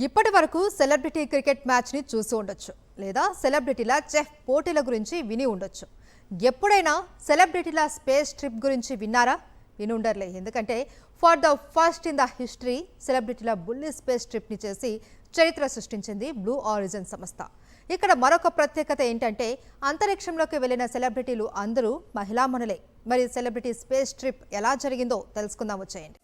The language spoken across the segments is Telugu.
ఇప్పటి వరకు సెలబ్రిటీ క్రికెట్ మ్యాచ్ని చూసి ఉండొచ్చు, లేదా సెలబ్రిటీల చెఫ్ పోటీల గురించి విని ఉండొచ్చు. ఎప్పుడైనా సెలబ్రిటీల స్పేస్ ట్రిప్ గురించి విన్నారా? వినుండర్లే. ఎందుకంటే for the first in the history సెలబ్రిటీల బుల్లి స్పేస్ ట్రిప్ని చేసి చరిత్ర సృష్టించింది బ్లూ ఆరిజిన్ సంస్థ. ఇక్కడ మరొక ప్రత్యేకత ఏంటంటే అంతరిక్షంలోకి వెళ్లిన సెలబ్రిటీలు అందరూ మహిళామణులే. మరి సెలబ్రిటీ స్పేస్ ట్రిప్ ఎలా జరిగిందో తెలుసుకుందాం వచ్చేయండి.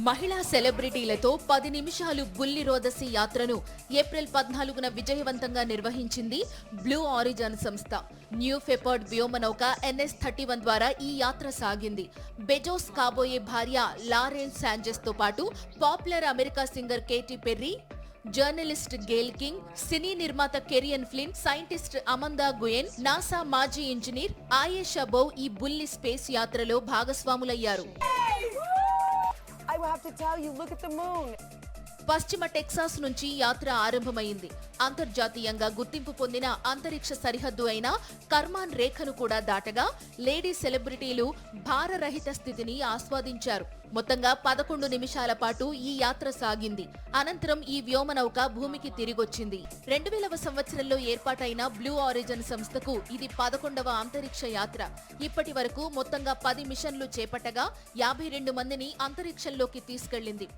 మహిళా సెలబ్రిటీలతో 10 నిమిషాలు బుల్లి రోదసి యాత్రను ఏప్రిల్ 14న విజయవంతంగా నిర్వహించింది బ్లూ ఆరిజిన్ సంస్థ. న్యూ షెపర్డ్ వ్యోమనౌక NS-31 ద్వారా ఈ యాత్ర సాగింది. బెజోస్ కాబోయే భార్య లారెన్ శాంజెస్ తో పాటు popular America singer Katy Perry, journalist Gayle King, cine నిర్మాత Kerianne Flynn, scientist Amanda Nguyen, NASA మాజీ ఇంజనీర్ ఆయేషా బౌ ఈ బుల్లి స్పేస్ యాత్రలో భాగస్వాములయ్యారు. పశ్చిమ టెక్సాస్ నుంచి యాత్ర ఆరంభమైంది. అంతర్జాతీయంగా గుర్తింపు పొందిన అంతరిక్ష సరిహద్దు అయిన కర్మాన్ రేఖను కూడా దాటగా లేడీ సెలబ్రిటీలు భారరహిత స్థితిని ఆస్వాదించారు. మొత్తంగా 11 నిమిషాల పాటు ఈ యాత్ర సాగింది. అనంతరం ఈ వ్యోమనౌక భూమికి తిరిగొచ్చింది. 2000వ సంవత్సరంలో ఏర్పాటైన బ్లూ ఆరిజిన్ సంస్థకు ఇది 11వ అంతరిక్ష యాత్ర. ఇప్పటి వరకు మొత్తంగా 10 మిషన్లు చేపట్టగా 52 మందిని అంతరిక్షంలోకి తీసుకెళ్లింది.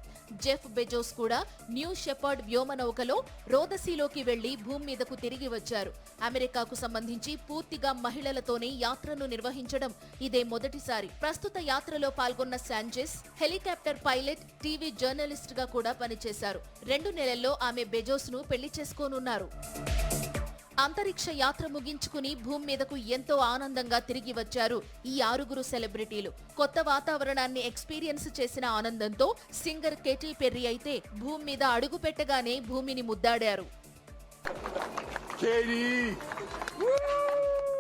జెఫ్ బెజోస్ కూడా న్యూ షెపర్డ్ వ్యోమనౌకలో రోదసీలోకి వెళ్లి భూమి మీదకు తిరిగి వచ్చారు. అమెరికాకు సంబంధించి పూర్తిగా మహిళలతోనే యాత్రను నిర్వహించడం ఇదే మొదటిసారి. ప్రస్తుత యాత్రలో పాల్గొన్న Sanchez helicopter pilot, TV journalist గా కూడా పనిచేశారు. 2 నెలల్లో ఆమె బెజోస్ ను పెళ్లి చేసుకోనున్నారు. అంతరిక్ష యాత్ర ముగించుకుని భూమి మీదకు ఎంతో ఆనందంగా తిరిగి వచ్చారు ఈ 6 సెలబ్రిటీలు. కొత్త వాతావరణాన్ని ఎక్స్పీరియన్స్ చేసిన ఆనందంతో సింగర్ కేటీ పెర్రీ అయితే భూమి మీద అడుగు పెట్టగానే భూమిని ముద్దాడారు.